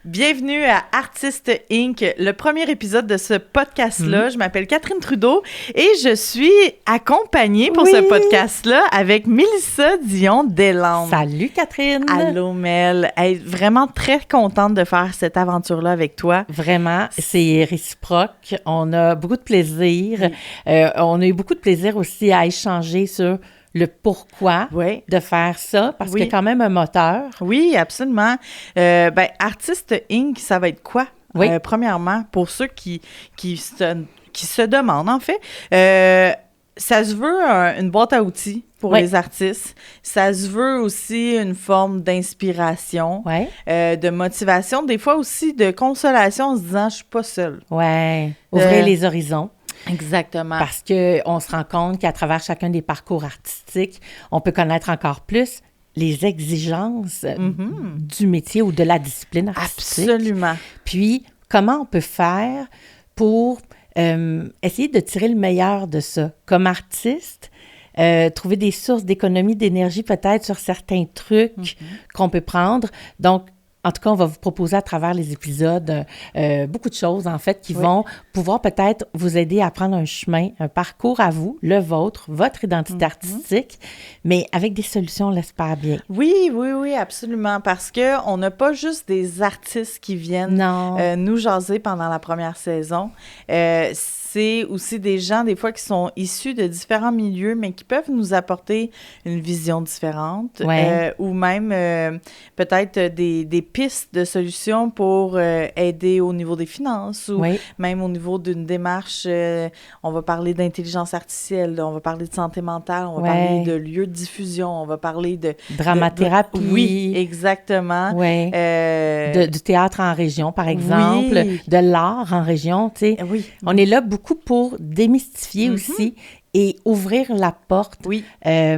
Bienvenue à Artiste Inc., le premier épisode de ce podcast-là. Je m'appelle Catherine Trudeau et je suis accompagnée pour ce podcast-là avec Mélissa Dion-Deslandes. Salut Catherine! Allô Mel! Hey, vraiment très contente de faire cette aventure-là avec toi. Vraiment, c'est réciproque. On a beaucoup de plaisir. On a eu beaucoup de plaisir aussi à échanger sur le pourquoi de faire ça, parce qu'il y a quand même un moteur. Oui, absolument. Artiste Inc., ça va être quoi? Premièrement, pour ceux qui se demandent, en fait, ça se veut une boîte à outils pour les artistes. Ça se veut aussi une forme d'inspiration, de motivation, des fois aussi de consolation en se disant « je suis pas seule ». Oui, ouvrir les horizons. Exactement. Parce qu'on se rend compte qu'à travers chacun des parcours artistiques, on peut connaître encore plus les exigences du métier ou de la discipline artistique. Absolument. Puis, comment on peut faire pour essayer de tirer le meilleur de ça? Comme artiste, trouver des sources d'économie d'énergie peut-être sur certains trucs qu'on peut prendre. Donc, en tout cas, on va vous proposer à travers les épisodes beaucoup de choses, en fait, qui vont pouvoir peut-être vous aider à prendre un chemin, un parcours à vous, le vôtre, votre identité artistique, mais avec des solutions, on l'espère bien. Oui, absolument, parce qu'on n'a pas juste des artistes qui viennent nous jaser pendant la première saison. C'est aussi des gens, des fois, qui sont issus de différents milieux, mais qui peuvent nous apporter une vision différente ou même peut-être des pistes de solutions pour aider au niveau des finances ou même au niveau d'une démarche. On va parler d'intelligence artificielle, on va parler de santé mentale, on va parler de lieux de diffusion, on va parler de... Dramathérapie. Oui, exactement. Du théâtre en région, par exemple, de l'art en région, tu sais. On est là beaucoup pour démystifier aussi et ouvrir la porte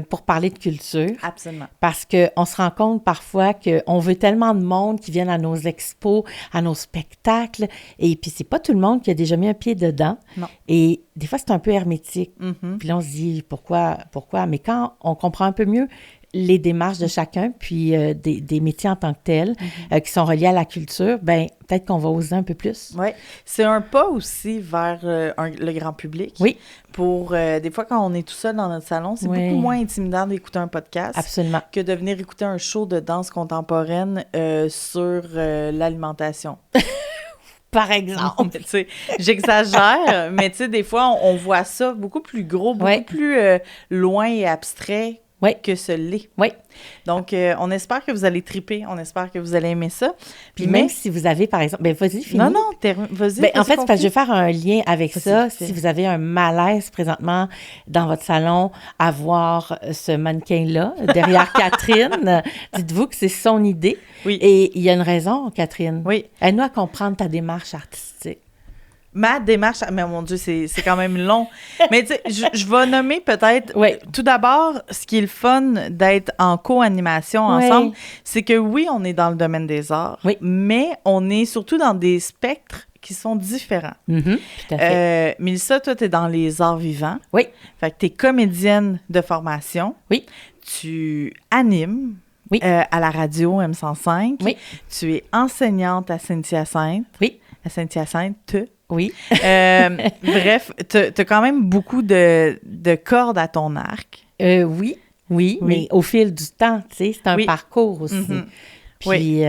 pour parler de culture. Absolument. Parce qu'on se rend compte parfois qu'on veut tellement de monde qui viennent à nos expos, à nos spectacles, et puis c'est pas tout le monde qui a déjà mis un pied dedans. Non. Et des fois, c'est un peu hermétique. Puis là, on se dit, pourquoi? Mais quand on comprend un peu mieux les démarches de chacun, puis des métiers en tant que tels, qui sont reliés à la culture, bien, peut-être qu'on va oser un peu plus. Oui. C'est un pas aussi vers le grand public. Oui. Pour, des fois, quand on est tout seul dans notre salon, c'est beaucoup moins intimidant d'écouter un podcast. Absolument. Que de venir écouter un show de danse contemporaine sur l'alimentation. Par exemple. Tu sais, j'exagère, mais tu sais, des fois, on voit ça beaucoup plus gros, beaucoup plus loin et abstrait que ce l'est. Oui. Donc, on espère que vous allez triper, on espère que vous allez aimer ça. Puis même si vous avez, par exemple... Bien, vas-y, finis. Non, vas-y. Bien, en fait, c'est parce que je vais faire un lien avec ça. Si vous avez un malaise présentement dans votre salon à voir ce mannequin-là derrière Catherine, dites-vous que c'est son idée. Oui. Et il y a une raison, Catherine. Oui. Aide-nous à comprendre ta démarche artistique. Ma démarche, mais mon Dieu, c'est quand même long. Mais tu sais, je vais nommer peut-être, tout d'abord, ce qui est le fun d'être en co-animation ensemble, c'est que oui, on est dans le domaine des arts, mais on est surtout dans des spectres qui sont différents. Tout à fait. Mélissa, toi, t'es dans les arts vivants. Oui. Fait que t'es comédienne de formation. Oui. Tu animes. À la radio M105. Oui. Tu es enseignante à Saint-Hyacinthe. Oui. À Saint-Hyacinthe, Oui. Bref, t'as quand même beaucoup de cordes à ton arc. Oui, mais au fil du temps, tu sais, c'est un parcours aussi. Puis,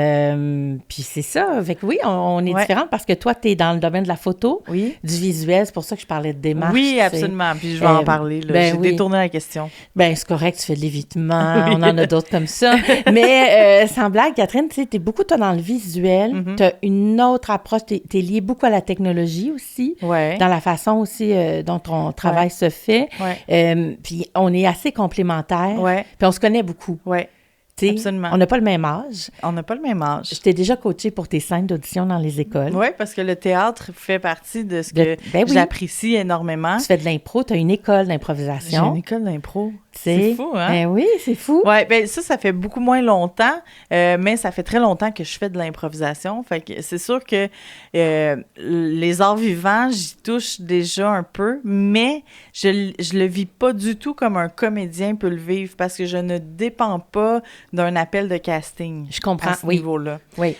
puis c'est ça. Fait que on est différentes parce que toi, tu es dans le domaine de la photo, du visuel. C'est pour ça que je parlais de démarche. Oui, absolument. Puis je vais en parler. Là. J'ai détourné la question. Bien, c'est correct, tu fais de l'évitement. On en a d'autres comme ça. Mais sans blague, Catherine, tu sais, tu es beaucoup, toi, dans le visuel. Tu as une autre approche. Tu es liée beaucoup à la technologie aussi. Dans la façon aussi dont ton travail se fait. Puis on est assez complémentaires. Puis on se connaît beaucoup. Absolument. On n'a pas le même âge. On n'a pas le même âge. Je t'ai déjà coachée pour tes scènes d'audition dans les écoles. Oui, parce que le théâtre fait partie de ce que j'apprécie énormément. Tu fais de l'impro, tu as une école d'improvisation. J'ai une école d'impro. C'est fou, hein? Ben oui, c'est fou. Ouais, ben ça fait beaucoup moins longtemps, mais ça fait très longtemps que je fais de l'improvisation. Fait que c'est sûr que les arts vivants, j'y touche déjà un peu, mais je le vis pas du tout comme un comédien peut le vivre parce que je ne dépends pas d'un appel de casting. Je comprends, à ce niveau-là. Oui.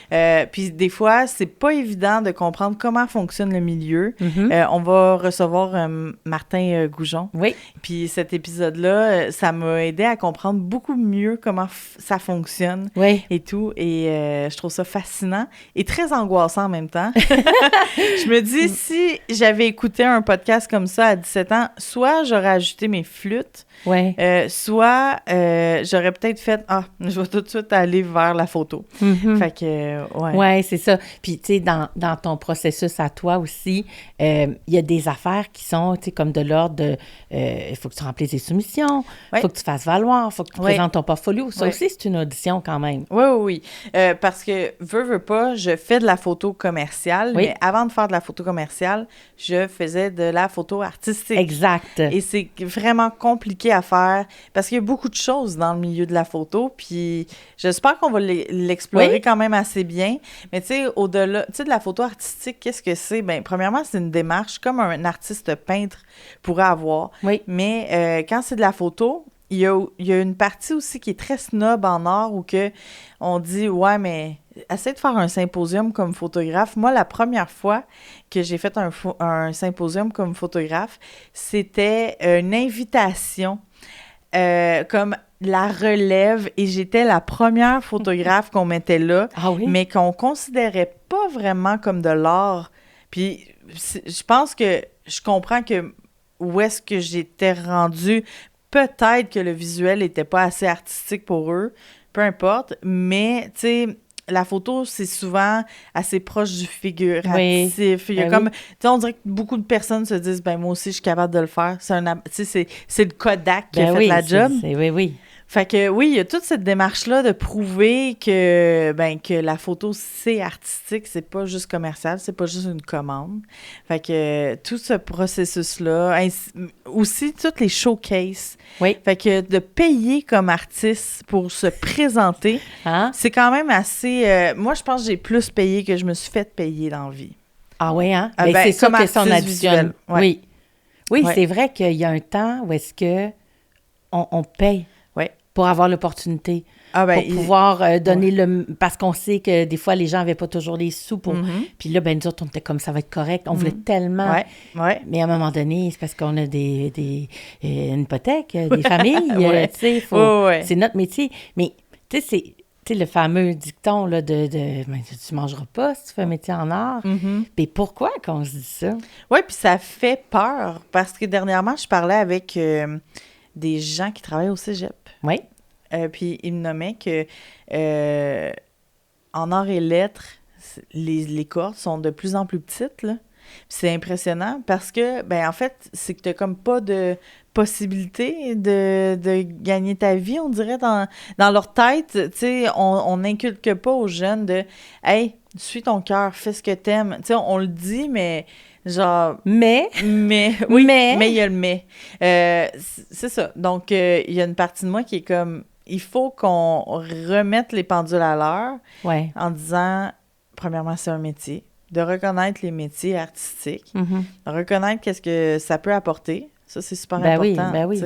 Puis des fois, c'est pas évident de comprendre comment fonctionne le milieu. On va recevoir Martin Goujon. Oui. Puis cet épisode-là, ça m'a aidé à comprendre beaucoup mieux comment ça fonctionne et tout. Et je trouve ça fascinant et très angoissant en même temps. Je me dis, si j'avais écouté un podcast comme ça à 17 ans, soit j'aurais ajouté mes flûtes, soit j'aurais peut-être fait « Ah, je vais tout de suite aller vers la photo. Fait que, ouais. Oui, c'est ça. Puis, tu sais, dans ton processus à toi aussi, il y a des affaires qui sont, tu sais, comme de l'ordre de il faut que tu remplisses des soumissions, il faut que tu fasses valoir, il faut que tu présentes ton portfolio. Ça aussi, c'est une audition quand même. Oui. Parce que, veux pas, je fais de la photo commerciale, mais avant de faire de la photo commerciale, je faisais de la photo artistique. Exact. Et c'est vraiment compliqué à faire parce qu'il y a beaucoup de choses dans le milieu de la photo, puis j'espère qu'on va l'explorer quand même assez bien. Mais tu sais, au-delà, tu sais, de la photo artistique, qu'est-ce que c'est? Bien, premièrement, c'est une démarche comme un artiste peintre pourrait avoir. Mais quand c'est de la photo, il y a une partie aussi qui est très snob en art où que on dit « Ouais, mais essaie de faire un symposium comme photographe. » Moi, la première fois que j'ai fait un symposium comme photographe, c'était une invitation comme la relève et j'étais la première photographe qu'on mettait là, mais qu'on considérait pas vraiment comme de l'art. Puis je pense que je comprends que où est-ce que j'étais rendue, peut-être que le visuel n'était pas assez artistique pour eux, peu importe, mais tu sais, la photo, c'est souvent assez proche du figuratif. Il y a comme, tu sais, on dirait que beaucoup de personnes se disent, ben moi aussi, je suis capable de le faire. C'est le Kodak qui a fait la job. Oui. Fait que oui, il y a toute cette démarche-là de prouver que la photo, c'est artistique, c'est pas juste commercial, c'est pas juste une commande. Fait que tout ce processus-là, aussi toutes les showcases. Fait que de payer comme artiste pour se présenter, c'est quand même assez... moi, je pense que j'ai plus payé que je me suis fait payer dans la vie. Ah oui, hein? Ben, c'est ça que son additionne. Oui, c'est vrai qu'il y a un temps où est-ce que on paye pour avoir l'opportunité, pour pouvoir donner parce qu'on sait que des fois, les gens n'avaient pas toujours les sous pour... Puis là, ben nous autres, on était comme ça va être correct. On voulait tellement... Mais à un moment donné, c'est parce qu'on a une hypothèque, des familles, tu sais, c'est notre métier. Mais, tu sais, c'est le fameux dicton là, de tu mangeras pas si tu fais un métier en art. Puis pourquoi qu'on se dit ça? Oui, puis ça fait peur, parce que dernièrement, je parlais avec... des gens qui travaillent au cégep. Puis ils me nommaient que en arts et lettres, les cohortes sont de plus en plus petites, là. Puis c'est impressionnant parce que, ben en fait, c'est que t'as comme pas de possibilité de gagner ta vie, on dirait, dans leur tête. Tu sais, on n'inculque pas aux jeunes de « Hey, suis ton cœur, fais ce que t'aimes. » Tu sais, on le dit, mais... Genre... Mais il y a le mais. C'est ça. Donc, il y a une partie de moi qui est comme... Il faut qu'on remette les pendules à l'heure en disant, premièrement, c'est un métier. De reconnaître les métiers artistiques. De reconnaître qu'est-ce que ça peut apporter. Ça, c'est super important. Oui.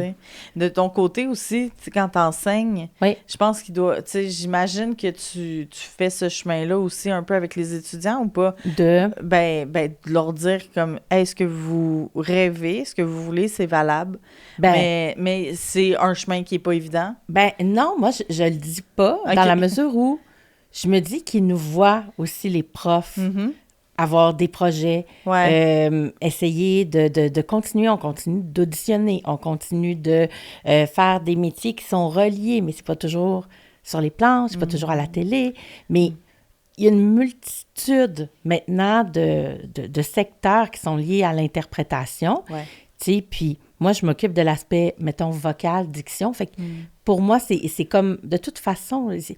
De ton côté aussi, quand tu enseignes, je pense qu'il doit... Tu sais, j'imagine que tu fais ce chemin-là aussi un peu avec les étudiants ou pas? De leur dire comme, est-ce que vous rêvez, ce que vous voulez, c'est valable. Mais c'est un chemin qui n'est pas évident. Ben non, moi, je le dis pas, dans la mesure où je me dis qu'ils nous voient aussi, les profs, avoir des projets, essayer de continuer, on continue d'auditionner, on continue de faire des métiers qui sont reliés, mais c'est pas toujours sur les planches, c'est pas toujours à la télé, mais il y a une multitude maintenant de secteurs qui sont liés à l'interprétation, tu sais, puis moi, je m'occupe de l'aspect, mettons, vocal, diction, fait que pour moi, c'est comme, de toute façon, il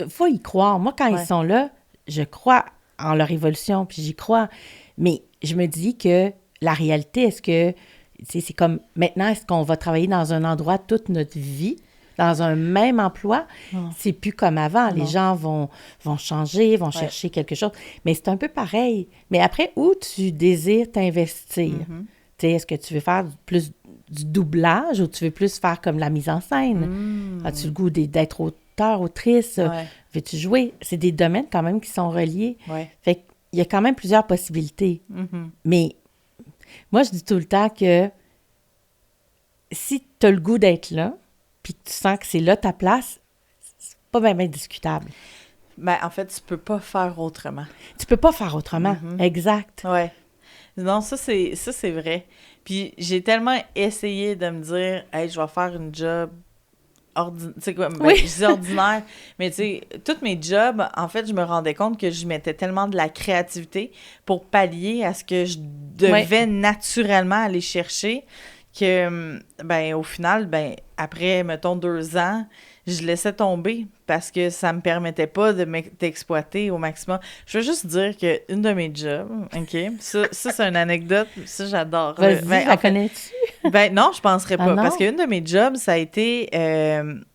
faut y croire. Moi, quand ils sont là, je crois en leur évolution, puis j'y crois. Mais je me dis que la réalité, est-ce que c'est comme, maintenant, est-ce qu'on va travailler dans un endroit toute notre vie, dans un même emploi? C'est plus comme avant. Les gens vont changer, vont chercher quelque chose. Mais c'est un peu pareil. Mais après, où tu désires t'investir? Tu sais, est-ce que tu veux faire plus du doublage ou tu veux plus faire comme la mise en scène? As-tu le goût d'être auteur, autrice? Veux-tu jouer? C'est des domaines quand même qui sont reliés. Fait qu'il y a quand même plusieurs possibilités. Mais moi, je dis tout le temps que si tu as le goût d'être là, puis tu sens que c'est là ta place, c'est pas bien discutable. Ben, en fait, tu peux pas faire autrement. Tu peux pas faire autrement, exact. Ouais. Non, ça, c'est vrai. Puis j'ai tellement essayé de me dire, hey, je vais faire une job ordinaire. Tu sais quoi, ben, je dis ordinaire, mais tu sais, tous mes jobs, en fait, je me rendais compte que je mettais tellement de la créativité pour pallier à ce que je devais naturellement aller chercher que, ben, au final, ben, après, mettons, 2 ans, je laissais tomber parce que ça me permettait pas d'exploiter au maximum. Je veux juste dire qu'une de mes jobs, OK, ça c'est une anecdote, ça, j'adore. Vas-y, la connais-tu? Ben non, je penserais pas, parce qu'une de mes jobs, ça a été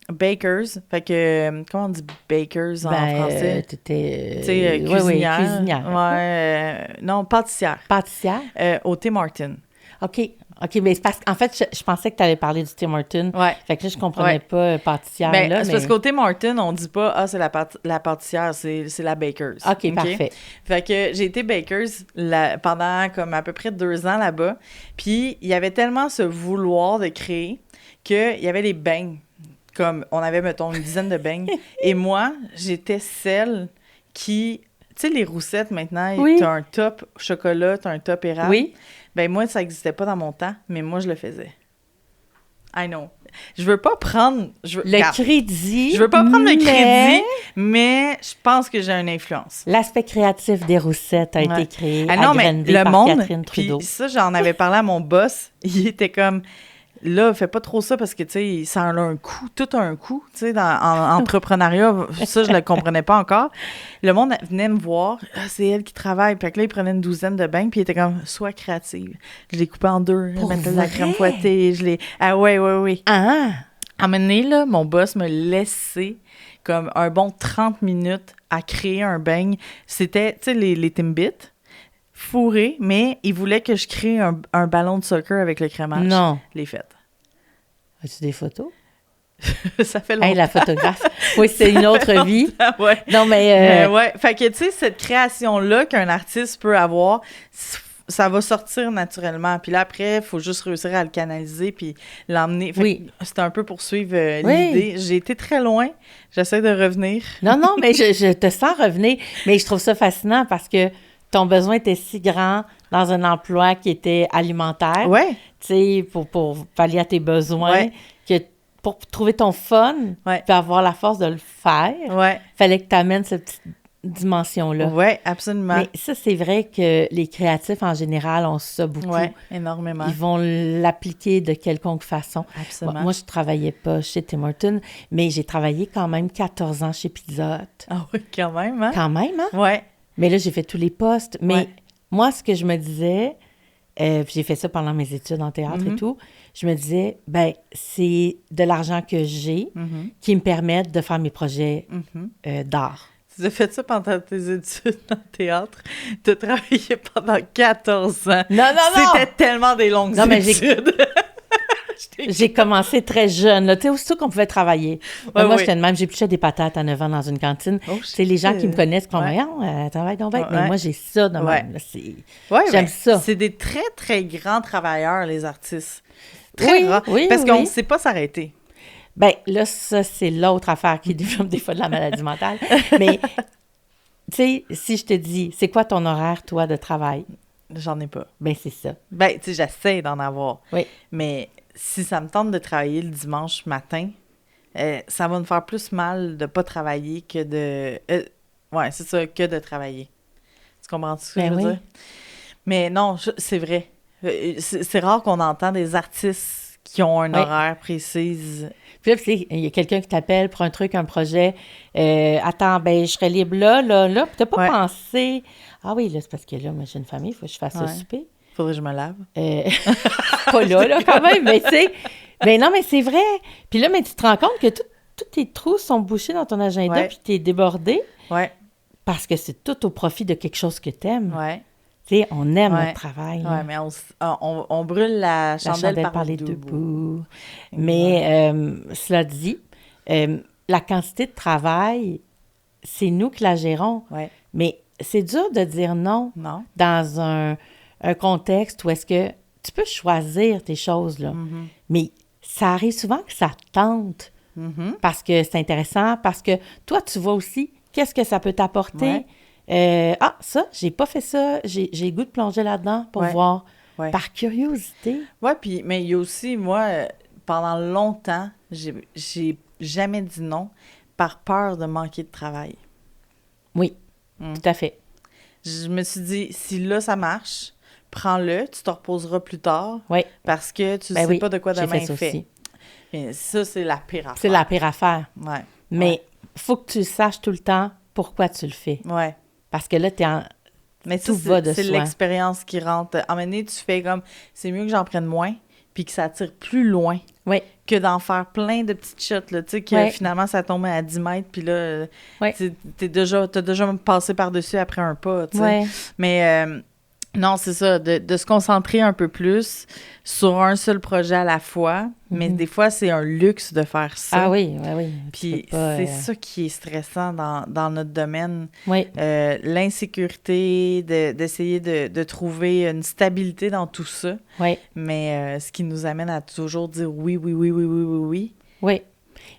bakers, fait que, comment on dit bakers en français? T'étais... Tu sais, cuisinière. Oui, cuisinière. Ouais, non, pâtissière. Pâtissière? Au Tim Hortons. OK, mais c'est parce qu'en fait, je pensais que tu allais parler du Tim Hortons. Ouais. Fait que là, je comprenais pas pâtissière. Ben, là, c'est parce qu'au Tim Hortons, on dit pas « c'est la pâtissière, c'est la Bakers ». OK, parfait. Fait que j'ai été Bakers pendant comme à peu près 2 ans là-bas. Puis, il y avait tellement ce vouloir de créer qu'il y avait des beignes. Comme, on avait, mettons, une dizaine de beignes. Et moi, j'étais celle qui... Tu sais, les roussettes, maintenant, t'as un top chocolat, t'as un top érable. Oui. Ben moi, ça n'existait pas dans mon temps, mais moi, je le faisais. I know. Je veux pas prendre... crédit. Je veux pas prendre le crédit, mais je pense que j'ai une influence. L'aspect créatif des roussettes a été créé à Granby par Catherine Trudeau. Puis ça, j'en avais parlé à mon boss. Il était comme... Là, fais pas trop ça parce que, tu sais, ça a un coût, tout a un coût, tu sais, en entrepreneuriat. Ça, je le comprenais pas encore. Le monde venait me voir, c'est elle qui travaille. Puis là, il prenait une douzaine de beignes, puis il était comme, sois créative. Je les coupais en 2, je mettais de la crème fouettée, Ah ouais. Ah! À un moment donné, là, mon boss me laissait comme un bon 30 minutes à créer un beigne. C'était, tu sais, les Timbits. Fourré, mais il voulait que je crée un ballon de soccer avec le crémage. Non. Les fêtes. As-tu des photos? Ça fait longtemps. Hey, la photographe. Oui, c'est une autre vie. Ouais. Non, mais... ouais. Fait que, tu sais, cette création-là qu'un artiste peut avoir, ça va sortir naturellement. Puis là, après, il faut juste réussir à le canaliser puis l'emmener. Fait que c'était un peu poursuivre l'idée. J'ai été très loin. J'essaie de revenir. Non, mais je te sens revenir. Mais je trouve ça fascinant parce que ton besoin était si grand dans un emploi qui était alimentaire, tu sais, pour pallier à tes besoins, que pour trouver ton fun, puis avoir la force de le faire, fallait que tu amènes cette petite dimension-là. Oui, absolument. Mais ça, c'est vrai que les créatifs, en général, ont ça beaucoup. Oui, énormément. Ils vont l'appliquer de quelconque façon. Absolument. Moi, je travaillais pas chez Tim Hortons, mais j'ai travaillé quand même 14 ans chez Pizza Hut. Ah oui, quand même, hein? Quand même, hein? Oui. Mais là, j'ai fait tous les postes. Mais moi, ce que je me disais, j'ai fait ça pendant mes études en théâtre et tout, je me disais, ben c'est de l'argent que j'ai qui me permettent de faire mes projets d'art. Tu as fait ça pendant tes études en théâtre. Tu as travaillé pendant 14 ans. Non! C'était tellement des longues études. J'ai commencé très jeune, là. Tu sais, aussitôt qu'on pouvait travailler. Moi, j'étais de même. J'épluchais des patates à 9 ans dans une cantine. C'est les gens qui me connaissent qui me travaille donc bien. Mais moi, j'ai ça de même. J'aime ça. C'est des très, très grands travailleurs, les artistes. Très grands. Parce qu'on ne sait pas s'arrêter. Bien, là, ça, c'est l'autre affaire qui développe des fois de la maladie mentale. Mais, tu sais, si je te dis, c'est quoi ton horaire, toi, de travail? J'en ai pas. Ben c'est ça. Ben, tu sais, j'essaie d'en avoir. Oui. Mais si ça me tente de travailler le dimanche matin, ça va me faire plus mal de pas travailler que de... c'est ça, que de travailler. Tu comprends ce que je veux dire? Mais non, c'est vrai. C'est rare qu'on entend des artistes qui ont un horaire précis. Puis là, il y a quelqu'un qui t'appelle pour un truc, un projet. Attends, ben je serais libre là. Puis t'as pas pensé... Ah oui, là, c'est parce que là, moi, j'ai une famille, il faut que je fasse un souper. Faudrait que je me lave. Pas là, quand même, mais tu sais... Ben non, mais c'est vrai. Puis là, mais tu te rends compte que tous tes trous sont bouchés dans ton agenda, puis t'es débordé. Ouais. Parce que c'est tout au profit de quelque chose que t'aimes. Ouais. Tu sais, on aime notre travail. Oui, mais on brûle la chandelle par les deux bouts. Mais cela dit, la quantité de travail, c'est nous qui la gérons. Ouais. Mais c'est dur de dire non. Non. Dans un contexte où est-ce que tu peux choisir tes choses, là. Mm-hmm. Mais ça arrive souvent que ça te tente. Mm-hmm. Parce que c'est intéressant, parce que toi, tu vois aussi qu'est-ce que ça peut t'apporter. Ouais. Ça, j'ai pas fait ça. J'ai le goût de plonger là-dedans pour voir. Ouais. Par curiosité. Oui, mais il y a aussi, moi, pendant longtemps, j'ai jamais dit non par peur de manquer de travail. Oui, tout à fait. Je me suis dit, si là, ça marche, prends-le, tu te reposeras plus tard. Oui. Parce que tu sais pas de quoi demain est fait. Aussi. Mais ça, c'est la pire affaire. C'est la pire affaire. Ouais. Mais faut que tu saches tout le temps pourquoi tu le fais. Ouais. Parce que là, mais tout va de soi. C'est l'expérience qui rentre. À un moment donné, tu fais comme, c'est mieux que j'en prenne moins, puis que ça tire plus loin. Oui. Que d'en faire plein de petites shots, là, tu sais, que finalement, ça tombe à 10 mètres, puis là, t'as déjà passé par-dessus après un pas, tu sais. Ouais. Mais non, c'est ça, de se concentrer un peu plus sur un seul projet à la fois, mais des fois, c'est un luxe de faire ça. Ah oui. Puis c'est ça qui est stressant dans notre domaine. Oui. L'insécurité, d'essayer de trouver une stabilité dans tout ça. Oui. Mais ce qui nous amène à toujours dire oui. Oui.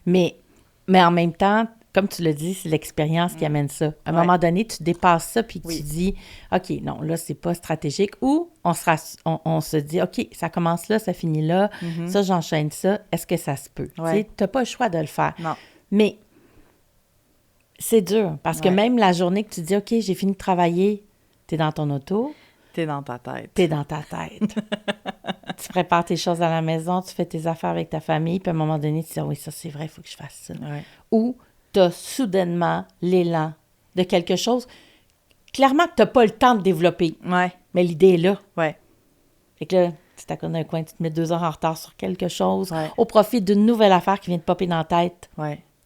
Mais en même temps, comme tu l'as dit, c'est l'expérience qui amène ça. À un moment donné, tu dépasses ça puis tu dis, OK, non, là, c'est pas stratégique. Ou on se dit, OK, ça commence là, ça finit là. Ça, j'enchaîne ça. Est-ce que ça se peut? Tu n'as pas le choix de le faire. Non. Mais c'est dur parce que même la journée que tu dis, OK, j'ai fini de travailler, tu es dans ton auto. T'es dans ta tête. Tu prépares tes choses à la maison, tu fais tes affaires avec ta famille, puis à un moment donné, tu dis, oui, ça, c'est vrai, il faut que je fasse ça. Ouais. Ou tu as soudainement l'élan de quelque chose, clairement que tu n'as pas le temps de développer. Ouais. Mais l'idée est là. Ouais. Fait que là, tu t'accordes dans un coin, tu te mets 2 heures en retard sur quelque chose, au profit d'une nouvelle affaire qui vient de popper dans la tête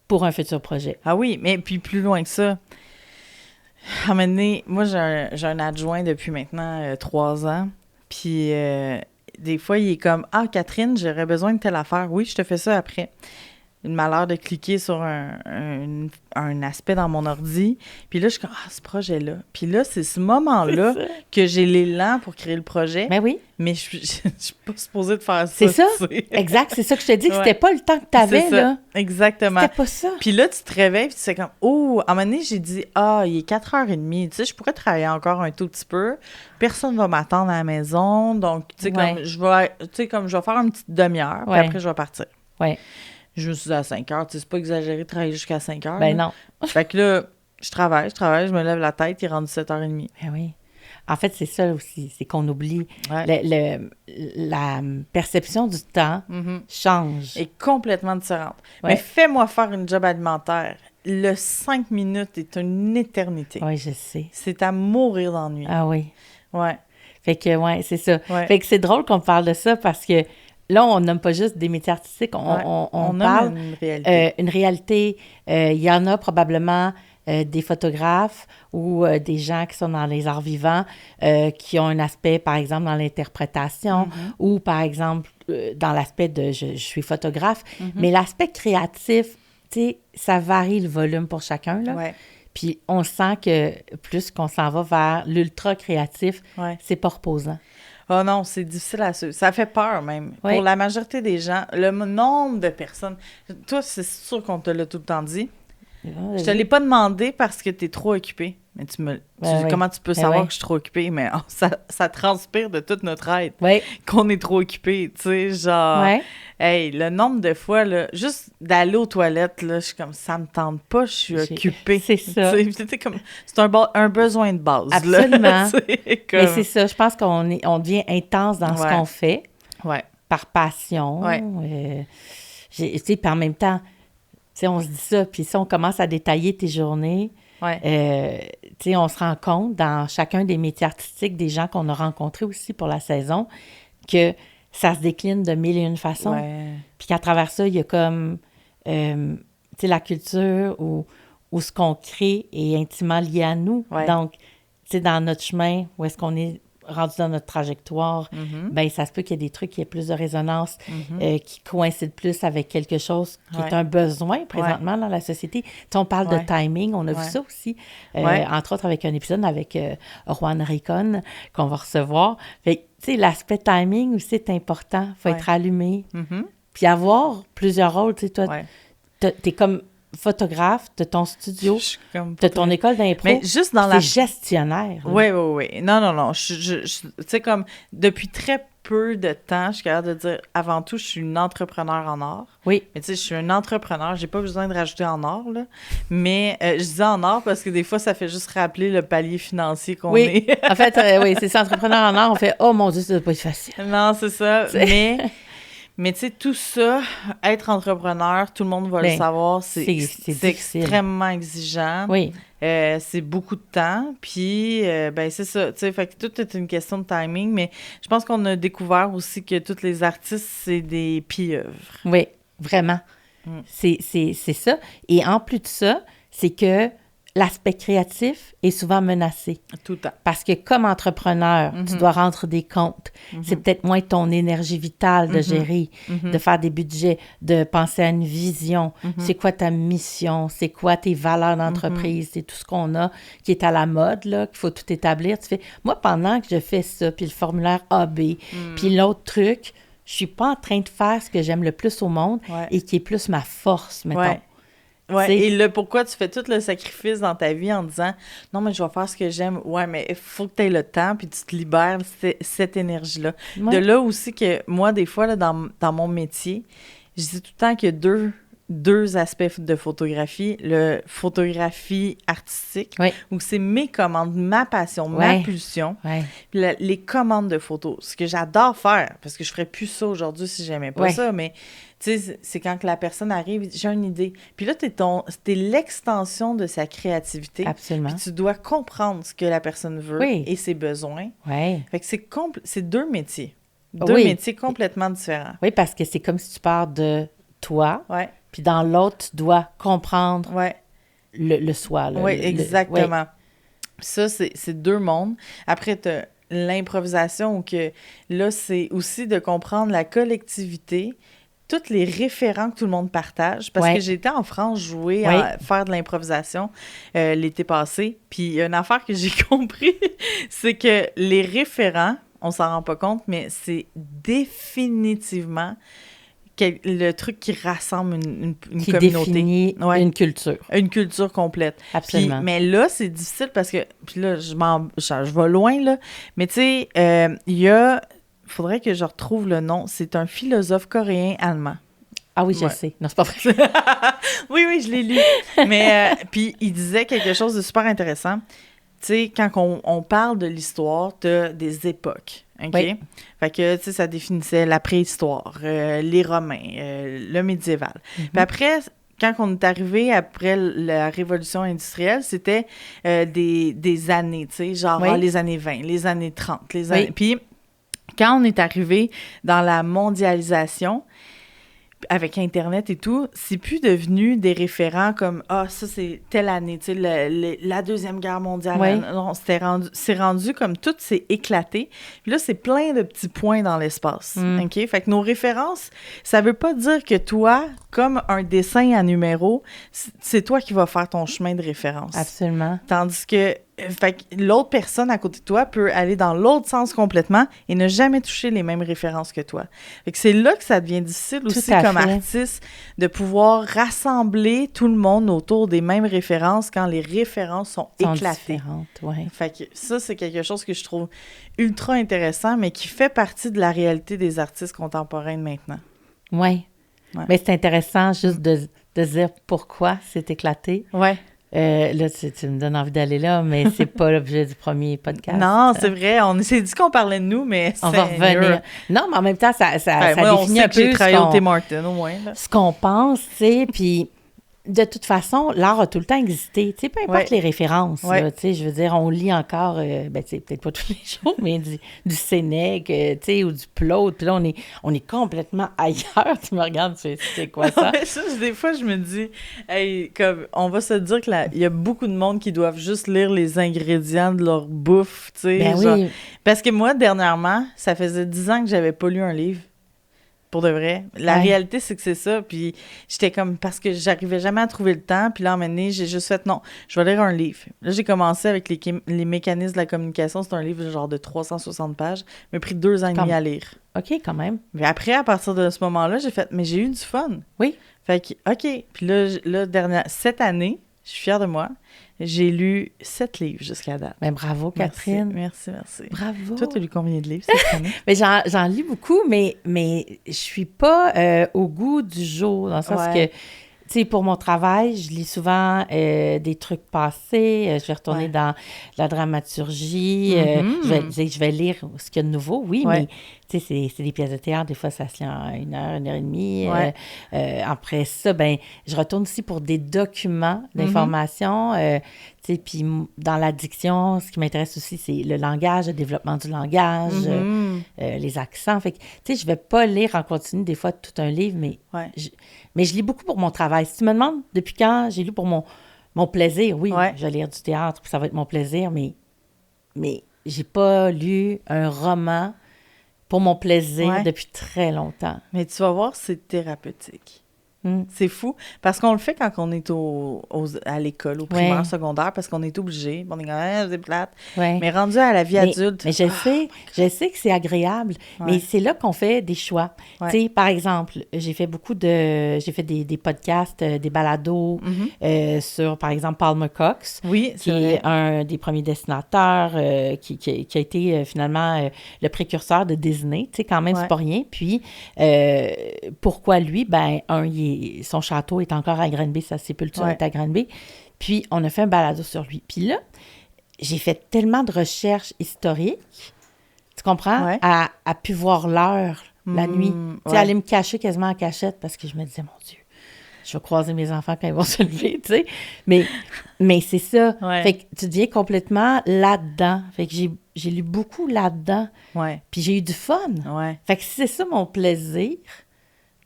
pour un futur projet. Ah oui, mais puis plus loin que ça, à un moment donné, moi, j'ai un adjoint depuis maintenant 3 ans, puis des fois, il est comme « Ah, Catherine, j'aurais besoin de telle affaire. Oui, je te fais ça après. » Une malheur de cliquer sur un aspect dans mon ordi. Puis là, je suis comme « Ah, ce projet-là. » Puis là, c'est ce moment-là que j'ai l'élan pour créer le projet. Ben oui. Mais je suis pas supposée de faire ça. C'est ça. Exact. C'est ça que je te dis, que c'était pas le temps que tu avais, là. Exactement. C'était pas ça. Puis là, tu te réveilles, puis tu sais comme « Oh! » À un moment donné, j'ai dit « Ah, il est 4h30. Tu sais, je pourrais travailler encore un tout petit peu. Personne va m'attendre à la maison. Donc, tu sais, comme je vais faire une petite demi-heure, puis après, je vais partir. » Ouais. Je me suis dit à 5h, tu sais, c'est pas exagéré de travailler jusqu'à 5h. Ben non. Fait que là, je travaille, je me lève la tête, il est rendu 7h30. Ben oui. En fait, c'est ça aussi, c'est qu'on oublie. La perception du temps change. Est complètement différente. Ouais. Mais fais-moi faire une job alimentaire. Le 5 minutes est une éternité. Oui, je sais. C'est à mourir d'ennui. Ah oui. Ouais. Fait que, c'est ça. Ouais. Fait que c'est drôle qu'on parle de ça parce que là, on nomme pas juste des métiers artistiques, on parle une réalité. Une réalité. Il y en a probablement des photographes ou des gens qui sont dans les arts vivants qui ont un aspect, par exemple, dans l'interprétation ou, par exemple, dans l'aspect de je suis photographe. Mais l'aspect créatif, tu sais, ça varie le volume pour chacun, là. Ouais. Puis on sent que plus qu'on s'en va vers l'ultra créatif, c'est pas reposant. Oh non, c'est difficile à suivre. Ça fait peur même. Oui. Pour la majorité des gens, le nombre de personnes... Toi, c'est sûr qu'on te l'a tout le temps dit. Je te l'ai pas demandé parce que tu es trop occupée. Mais comment tu peux savoir que je suis trop occupée? Mais ça transpire de toute notre être qu'on est trop occupé. Tu sais, genre... Hey, le nombre de fois, là, juste d'aller aux toilettes, là, je suis comme, ça me tente pas, je suis occupée. C'est ça. C'est un besoin de base. Absolument. Là, mais c'est ça, je pense qu'on devient intense dans ce qu'on fait. Ouais. Par passion. Tu sais, puis en même temps, tu sais, on se dit ça, puis si on commence à détailler tes journées, Ouais. Tu sais, on se rend compte dans chacun des métiers artistiques, des gens qu'on a rencontrés aussi pour la saison, que ça se décline de mille et une façons. Ouais. Puis qu'à travers ça, il y a comme, tu sais, la culture ou ce qu'on crée est intimement lié à nous. Ouais. Donc, tu sais, dans notre chemin, où est-ce qu'on est rendu dans notre trajectoire, ben ça se peut qu'il y ait des trucs qui aient plus de résonance, qui coïncident plus avec quelque chose qui est un besoin présentement dans la société. Tu sais, on parle de timing, on a vu ça aussi, entre autres avec un épisode avec Juan Ricon qu'on va recevoir. Fait tu sais, l'aspect timing aussi est important. Il faut être allumé. Puis avoir plusieurs rôles. Tu sais, toi, t'es comme photographe de ton studio, de ton école d'impro. Mais juste dans t'es gestionnaire. Oui. Non. Tu sais, comme depuis très peu de temps, je suis capable de dire, avant tout, je suis une entrepreneur en art. Oui. Mais tu sais, je suis un entrepreneur. J'ai pas besoin de rajouter en art, là. Mais je dis en art parce que des fois, ça fait juste rappeler le palier financier qu'on est. En fait, oui, c'est ça, entrepreneur en art, on fait « Oh mon Dieu, ça doit pas être facile. » Non, c'est ça. Mais tu sais, tout ça, être entrepreneur, tout le monde va le savoir, c'est extrêmement exigeant. Oui. C'est beaucoup de temps. Puis, ben c'est ça. Tu sais, fait que tout est une question de timing. Mais je pense qu'on a découvert aussi que tous les artistes, c'est des pieuvres. Oui, vraiment. C'est ça. Et en plus de ça, c'est que l'aspect créatif est souvent menacé. Tout le temps. Parce que comme entrepreneur, tu dois rendre des comptes. C'est peut-être moins ton énergie vitale de gérer, de faire des budgets, de penser à une vision. C'est quoi ta mission? C'est quoi tes valeurs d'entreprise? C'est tout ce qu'on a qui est à la mode, là, qu'il faut tout établir. Tu fais, moi, pendant que je fais ça, puis le formulaire AB, puis l'autre truc, je suis pas en train de faire ce que j'aime le plus au monde et qui est plus ma force, mettons. Ouais, et le pourquoi tu fais tout le sacrifice dans ta vie en disant « Non, mais je vais faire ce que j'aime. » Ouais, mais il faut que tu aies le temps puis tu te libères cette énergie-là. Ouais. De là aussi que moi, des fois, là, dans mon métier, je dis tout le temps qu'il y a deux aspects de photographie. Le photographie artistique, où c'est mes commandes, ma passion, ma pulsion. Puis les commandes de photos, ce que j'adore faire, parce que je ferais plus ça aujourd'hui si j'aimais pas ça, mais tu sais, c'est quand que la personne arrive et dit « J'ai une idée ». Puis là, t'es l'extension de sa créativité. Absolument. Puis tu dois comprendre ce que la personne veut et ses besoins. Fait que c'est deux métiers. Deux métiers complètement différents. Oui, parce que c'est comme si tu pars de toi, puis dans l'autre, tu dois comprendre le soi. Oui, exactement. Ça, c'est deux mondes. Après, tu as l'improvisation, où que là, c'est aussi de comprendre la collectivité, tous les référents que tout le monde partage. Parce que j'étais en France jouer, faire de l'improvisation l'été passé. Puis une affaire que j'ai compris, c'est que les référents, on s'en rend pas compte, mais c'est définitivement le truc qui rassemble une qui communauté. Définit une culture. Une culture complète. Absolument. Puis, mais là, c'est difficile parce que... Puis là, je vais loin, là. Mais tu sais, il faudrait que je retrouve le nom. C'est un philosophe coréen-allemand. Ah oui, je sais. Non, c'est pas vrai. Oui, je l'ai lu. Mais, puis il disait quelque chose de super intéressant. Tu sais, quand on parle de l'histoire, t'as des époques, OK? Fait que, tu sais, ça définissait la préhistoire, les Romains, le médiéval. Puis après, quand on est arrivé après la révolution industrielle, c'était des années, tu sais, genre les années 20, les années 30, les années... Puis quand on est arrivé dans la mondialisation, avec Internet et tout, c'est plus devenu des référents comme « Ah, ça, c'est telle année, tu sais, la Deuxième Guerre mondiale. » Non, c'est rendu comme tout s'est éclaté. Puis là, c'est plein de petits points dans l'espace, OK? Fait que nos références, ça veut pas dire que toi, comme un dessin à numéro, c'est toi qui vas faire ton chemin de référence. Absolument. Tandis que fait que l'autre personne à côté de toi peut aller dans l'autre sens complètement et ne jamais toucher les mêmes références que toi. Fait que c'est là que ça devient difficile aussi comme artiste de pouvoir rassembler tout le monde autour des mêmes références quand les références sont éclatées. Différentes, Fait que ça, c'est quelque chose que je trouve ultra intéressant, mais qui fait partie de la réalité des artistes contemporains de maintenant. Oui. Mais c'est intéressant juste de dire pourquoi c'est éclaté. Là, tu me donnes envie d'aller là, mais c'est pas l'objet du premier podcast. Non, c'est vrai. On s'est dit qu'on parlait de nous, mais on va revenir. Non, mais en même temps, ça moi, définit un peu j'ai travaillé au Tim Hortons, au moins. Ce qu'on pense, tu sais, puis de toute façon, l'art a tout le temps existé. Tu sais, peu importe les références. Là, tu sais, je veux dire, on lit encore, tu sais, peut-être pas tous les jours, mais du Sénèque, tu sais, ou du Plaute. Puis là, on est complètement ailleurs. Tu me regardes, tu sais, c'est quoi ça? Des fois, je me dis, hey, comme, on va se dire qu'il y a beaucoup de monde qui doivent juste lire les ingrédients de leur bouffe, tu sais. Oui. Parce que moi, dernièrement, ça faisait 10 ans que j'avais pas lu un livre. Pour de vrai. La réalité, c'est que c'est ça. Puis j'étais comme... Parce que j'arrivais jamais à trouver le temps. Puis là, à un moment donné, j'ai juste fait, non, je vais lire un livre. Là, j'ai commencé avec les mécanismes de la communication. C'est un livre genre de 360 pages. Il m'a pris 2 ans et demi à lire. OK, quand même. Mais après, à partir de ce moment-là, j'ai fait, mais j'ai eu du fun. Oui. Fait que, OK. Puis là, cette année, je suis fière de moi. J'ai lu 7 livres jusqu'à date. Ben, bravo, Catherine. Merci. Bravo. Toi, tu as lu combien de livres cette année? Mais j'en lis beaucoup, mais je suis pas au goût du jour, dans le sens que, tu sais, pour mon travail, je lis souvent des trucs passés. Je vais retourner dans la dramaturgie. Je vais lire ce qu'il y a de nouveau, mais tu sais, c'est des pièces de théâtre. Des fois, ça se lit en 1 heure, 1 heure et demie. Après ça, je retourne aussi pour des documents d'information. Tu sais, puis dans la diction, ce qui m'intéresse aussi, c'est le langage, le développement du langage, les accents. Fait que, tu sais, je vais pas lire en continu des fois tout un livre, mais je lis beaucoup pour mon travail. Si tu me demandes depuis quand j'ai lu pour mon plaisir, oui, je vais lire du théâtre, puis ça va être mon plaisir, mais j'ai pas lu un roman pour mon plaisir depuis très longtemps. Mais tu vas voir, c'est thérapeutique. C'est fou, parce qu'on le fait quand on est à l'école, au primaire, secondaire, parce qu'on est obligé. On est quand même, c'est plate. Mais rendu à la vie adulte... Mais je sais que c'est agréable, mais c'est là qu'on fait des choix. Tu sais, par exemple, j'ai fait des podcasts, des balados sur, par exemple, Palmer Cox, qui est un des premiers dessinateurs, qui a été finalement le précurseur de Disney. Tu sais, quand même, c'est pas rien. Puis, pourquoi lui? Son château est encore à Granby, sa sépulture est à Granby. Puis, on a fait un balado sur lui. Puis là, j'ai fait tellement de recherches historiques, tu comprends, à pu voir l'heure la nuit. Tu sais, aller me cacher quasiment en cachette parce que je me disais, mon Dieu, je vais croiser mes enfants quand ils vont se lever, tu sais. Mais c'est ça. Fait que tu deviens complètement là-dedans. Fait que j'ai lu beaucoup là-dedans. Puis j'ai eu du fun. Fait que c'est ça mon plaisir,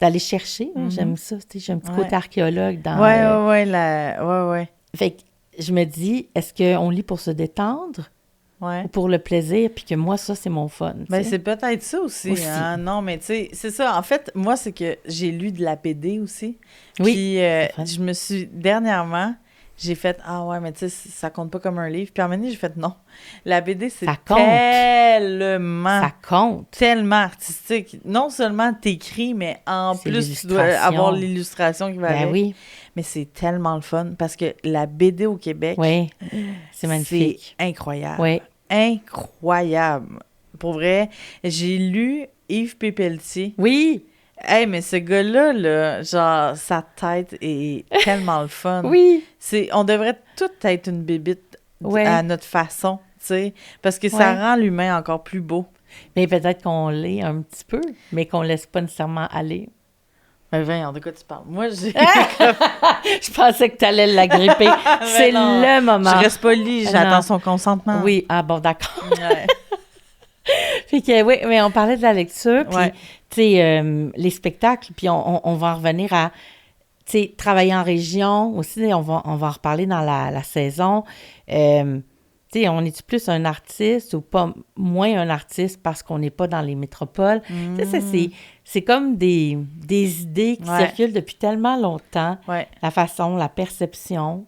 d'aller chercher. J'aime ça. Tu sais, j'ai un petit côté archéologue dans... Fait que je me dis, est-ce qu'on lit pour se détendre ou pour le plaisir, puis que moi, ça, c'est mon fun? C'est peut-être ça aussi. Hein? Non, mais tu sais, c'est ça. En fait, moi, c'est que j'ai lu de la BD aussi. Puis je me suis... Dernièrement, j'ai fait « Ah ouais, mais tu sais, ça compte pas comme un livre. » Puis à un moment donné, j'ai fait « Non. La BD, c'est tellement artistique. Non seulement t'écris, mais en plus, tu dois avoir l'illustration qui va avec. Oui. Mais c'est tellement le fun parce que la BD au Québec, c'est magnifique. C'est incroyable. Incroyable. Pour vrai, j'ai lu Yves Pépeltier. Oui. Hey, mais ce gars-là, là, genre, sa tête est tellement le fun. On devrait tout être une bébite à notre façon, tu sais, parce que ça rend l'humain encore plus beau. Mais peut-être qu'on l'est un petit peu, mais qu'on laisse pas nécessairement aller. Mais voyons, de quoi tu parles? Moi, j'ai... Je pensais que tu allais l'agripper. C'est le moment. Je reste polie, j'attends son consentement. Oui, bon, d'accord. Fait que, mais on parlait de la lecture, puis, tu sais, les spectacles, puis on va en revenir à, tu sais, travailler en région aussi, on va en reparler dans la saison. Tu sais, on est-tu plus un artiste ou pas moins un artiste parce qu'on n'est pas dans les métropoles? Tu sais, c'est comme des idées qui circulent depuis tellement longtemps. La façon, la perception.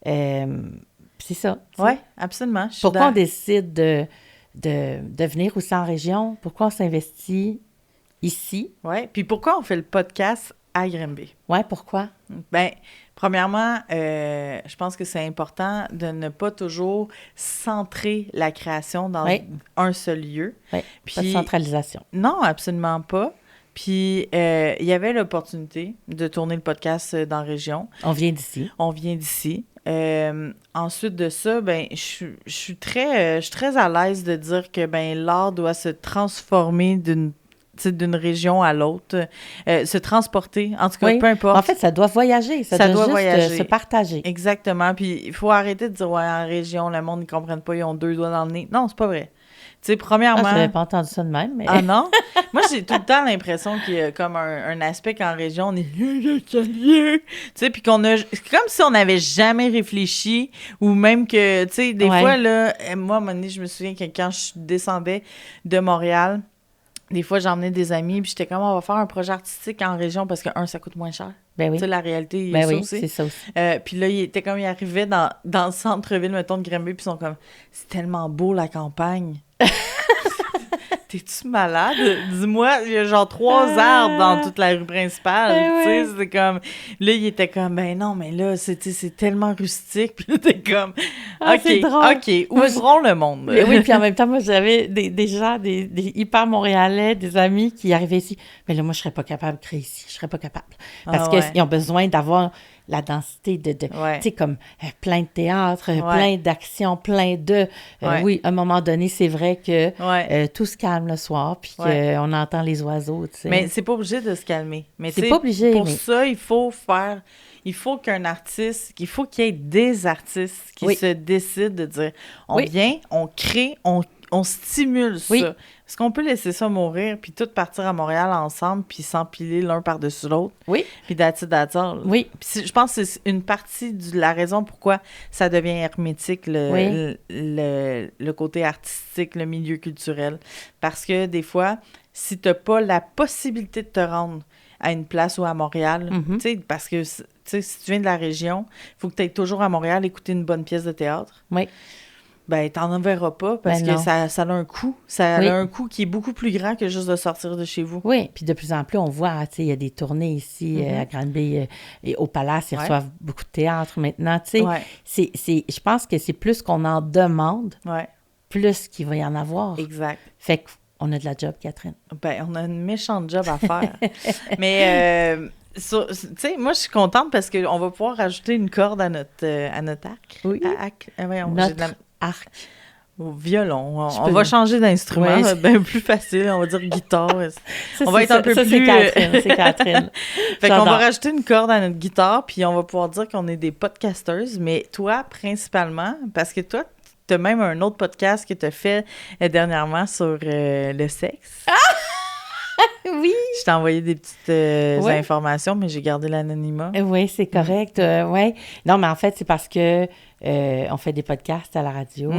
C'est ça. Oui, absolument. Pourquoi on décide de venir aussi en région? Pourquoi on s'investit ici? Oui, puis pourquoi on fait le podcast à Granby? Oui, pourquoi? Bien, premièrement, je pense que c'est important de ne pas toujours centrer la création dans un seul lieu. Oui, pas de centralisation. Non, absolument pas. Puis, il y avait l'opportunité de tourner le podcast dans la région. On vient d'ici. Ensuite de ça, ben, je suis très à l'aise de dire que ben l'art doit se transformer d'une d'une région à l'autre, se transporter, en tout cas, peu importe. En fait, ça doit voyager, ça doit juste voyager. Se partager. Exactement, puis il faut arrêter de dire, ouais, en région, le monde, ils comprennent pas, ils ont 2 doigts dans le nez. Non, c'est pas vrai. Tu sais, premièrement... je n'avais pas entendu ça de même, mais... Ah non? Moi, j'ai tout le temps l'impression qu'il y a comme un aspect qu'en région, on est... Tu sais, puis qu'on a... C'est comme si on n'avait jamais réfléchi, ou même que, tu sais, des fois, là, moi, à un moment donné, je me souviens que quand je descendais de Montréal, des fois, j'emmenais des amis, puis j'étais comme, on va faire un projet artistique en région, parce que, ça coûte moins cher. Ben oui. Tu sais, la réalité, il y a ça oui, aussi. c'est ça aussi. Puis là, il arrivait dans le centre-ville, mettons, de Granby, puis ils sont comme, c'est tellement beau, la campagne. T'es-tu malade? Dis-moi, il y a genre 3 arbres dans toute la rue principale, tu sais, c'est comme... Là, il était comme, ben non, mais là, c'est tellement rustique, puis là, t'es comme, OK, ouvrons le monde. Mais oui, puis en même temps, moi, j'avais des gens, des hyper montréalais, des amis qui arrivaient ici, mais là, moi, je serais pas capable de créer ici, je serais pas capable. Parce qu'ils ont besoin d'avoir la densité de tu sais, comme plein de théâtre, plein d'actions, plein de... Oui, à un moment donné, c'est vrai que tout se calme le soir, puis qu'on entend les oiseaux, tu sais. Mais c'est pas obligé de se calmer. Mais c'est pas obligé, pour ça, il faut qu'un artiste, il faut qu'il y ait des artistes qui se décident de dire, on vient, on crée, on stimule ça. Est-ce qu'on peut laisser ça mourir, puis tout partir à Montréal ensemble, puis s'empiler l'un par-dessus l'autre? Oui. Puis that's it. Oui. Puis je pense que c'est une partie de la raison pourquoi ça devient hermétique, le côté artistique, le milieu culturel. Parce que des fois, si t'as pas la possibilité de te rendre à une place ou à Montréal, tu sais, parce que, tu sais, si tu viens de la région, il faut que tu ailles toujours à Montréal écouter une bonne pièce de théâtre. Oui. Ben, t'en verras pas parce que ça a un coût. Ça a un coût qui est beaucoup plus grand que juste de sortir de chez vous. Oui, puis de plus en plus, on voit, tu sais, il y a des tournées ici à Granby et au Palace, ils reçoivent beaucoup de théâtre maintenant, tu sais. Je pense que c'est plus qu'on en demande, plus qu'il va y en avoir. Exact. Fait qu'on a de la job, Catherine. Ben, on a une méchante job à faire. Mais... tu sais, moi, je suis contente parce qu'on va pouvoir rajouter une corde à notre arc. Oui. Notre arc. Au violon. On va changer d'instrument. Bien plus facile. On va dire guitare. On va être un peu plus... c'est Catherine. Fait qu'on va rajouter une corde à notre guitare, puis on va pouvoir dire qu'on est des podcasteuses. Mais toi, principalement, parce que toi, tu as même un autre podcast que tu as fait dernièrement sur le sexe. Oui. Je t'ai envoyé des petites informations, mais j'ai gardé l'anonymat. Oui, c'est correct. Oui. Non, mais en fait, c'est parce que on fait des podcasts à la radio.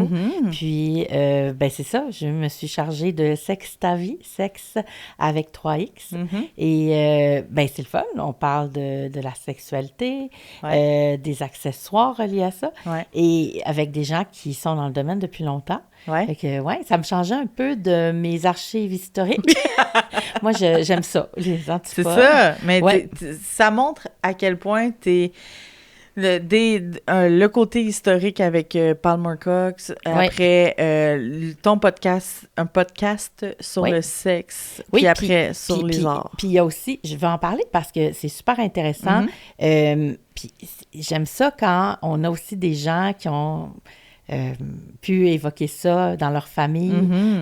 Puis, ben c'est ça. Je me suis chargée de Sexe ta vie, sexe avec 3X. Et, ben c'est le fun. On parle de la sexualité, des accessoires reliés à ça. Et avec des gens qui sont dans le domaine depuis longtemps. Fait que, ça me changeait un peu de mes archives historiques. Moi, j'aime ça, les antipodes. C'est ça, mais ça montre à quel point t'es... Le côté historique avec Palmer Cox, après ton podcast, un podcast sur le sexe, puis après sur les arts. Puis il y a aussi, je vais en parler parce que c'est super intéressant, puis j'aime ça quand on a aussi des gens qui ont... pu évoquer ça dans leur famille,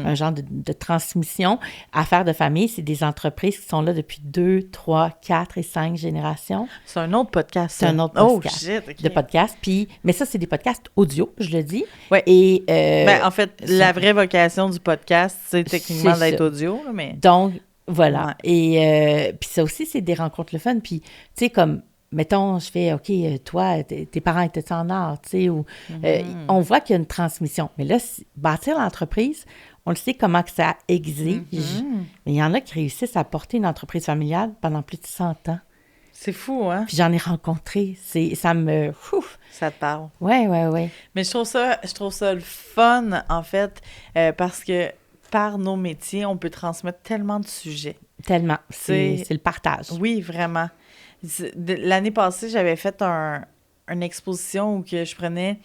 un genre de transmission. Affaires de famille, c'est des entreprises qui sont là depuis 2, 3, 4 et 5 générations. C'est un autre podcast. C'est un autre podcast de podcast. Puis, mais ça, c'est des podcasts audio, je le dis. Oui. Et, en fait, la vraie vocation du podcast, c'est techniquement d'être audio. Mais... Donc, voilà. Et puis ça aussi, c'est des rencontres le fun. Puis, tu sais, comme... Mettons, je fais, OK, toi, tes parents étaient en art, tu sais, ou on voit qu'il y a une transmission. Mais là, bâtir l'entreprise, on le sait comment que ça exige, mais il y en a qui réussissent à porter une entreprise familiale pendant plus de 100 ans. C'est fou, hein? Puis j'en ai rencontré. Ça me... Ça te parle. Oui. Mais je trouve ça le fun, en fait, parce que par nos métiers, on peut transmettre tellement de sujets. Tellement. C'est le partage. Oui, vraiment. L'année passée, j'avais fait une exposition où que je prenais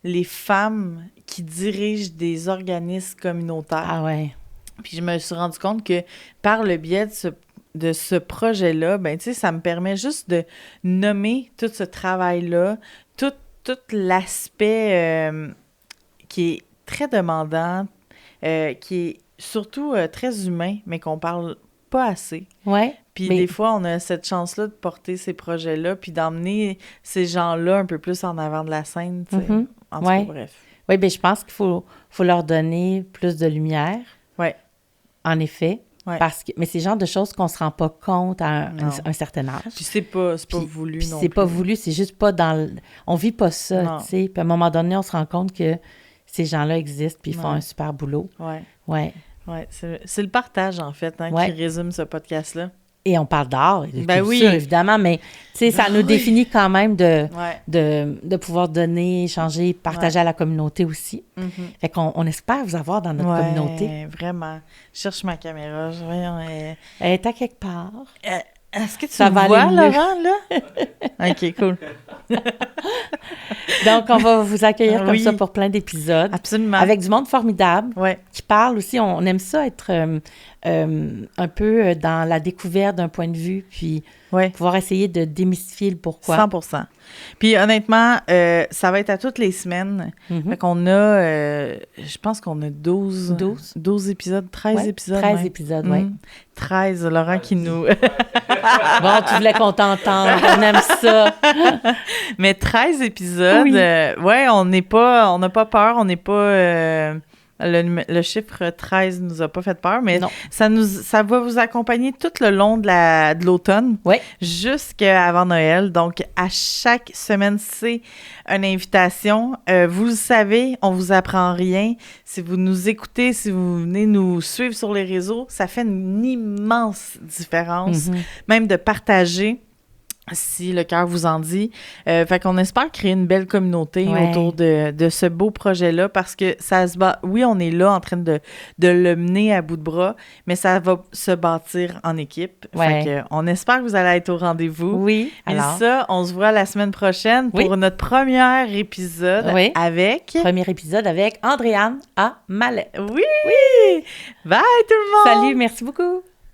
les femmes qui dirigent des organismes communautaires. Ah ouais. Puis je me suis rendu compte que par le biais de ce projet-là, ben tu sais, ça me permet juste de nommer tout ce travail-là, tout l'aspect qui est très demandant, qui est surtout très humain, mais qu'on parle pas assez. Ouais. Puis des fois, on a cette chance-là de porter ces projets-là, puis d'emmener ces gens-là un peu plus en avant de la scène, tu sais. En tout cas, bref. Oui, bien, je pense qu'il faut leur donner plus de lumière. Oui. En effet. Ouais. Mais c'est le genre de choses qu'on ne se rend pas compte à un certain âge. Puis c'est pas voulu non plus. C'est pas voulu, c'est juste pas dans... On vit pas ça, tu sais. Puis à un moment donné, on se rend compte que ces gens-là existent, puis ils font un super boulot. Oui. C'est le partage, en fait, qui résume ce podcast-là. Et on parle d'art et de culture, évidemment, mais tu sais, ça nous définit quand même de pouvoir donner, échanger, partager à la communauté aussi. Fait qu'on espère vous avoir dans notre communauté. Vraiment. Je cherche ma caméra. Elle est à quelque part. Est-ce que tu me vois, Laurent, là? OK, cool. Donc, on va vous accueillir comme ça pour plein d'épisodes. Absolument. Avec du monde formidable qui parle aussi. On aime ça être un peu dans la découverte d'un point de vue, puis pouvoir essayer de démystifier le pourquoi. 100%. Puis honnêtement, ça va être à toutes les semaines. Fait qu'on a, je pense qu'on a 12 épisodes, 13 épisodes. 13 épisodes, oui. 13, Laurent qui nous... Bon, tu voulais qu'on t'entende, on aime ça. Mais 13 épisodes, on n'a pas peur, on n'est pas... Le chiffre 13 nous a pas fait peur, mais ça va vous accompagner tout le long de l'automne, jusqu'à avant Noël. Donc, à chaque semaine, c'est une invitation. Vous le savez, on vous apprend rien. Si vous nous écoutez, si vous venez nous suivre sur les réseaux, ça fait une immense différence, même de partager. Si le cœur vous en dit. Fait qu'on espère créer une belle communauté autour de ce beau projet-là parce que ça se bat. Oui, on est là en train de le mener à bout de bras, mais ça va se bâtir en équipe. Fait que on espère que vous allez être au rendez-vous. Oui. Et ça, on se voit la semaine prochaine pour notre premier épisode avec... Premier épisode avec Andréane A. Mallet. Oui! Bye tout le monde! Salut, merci beaucoup!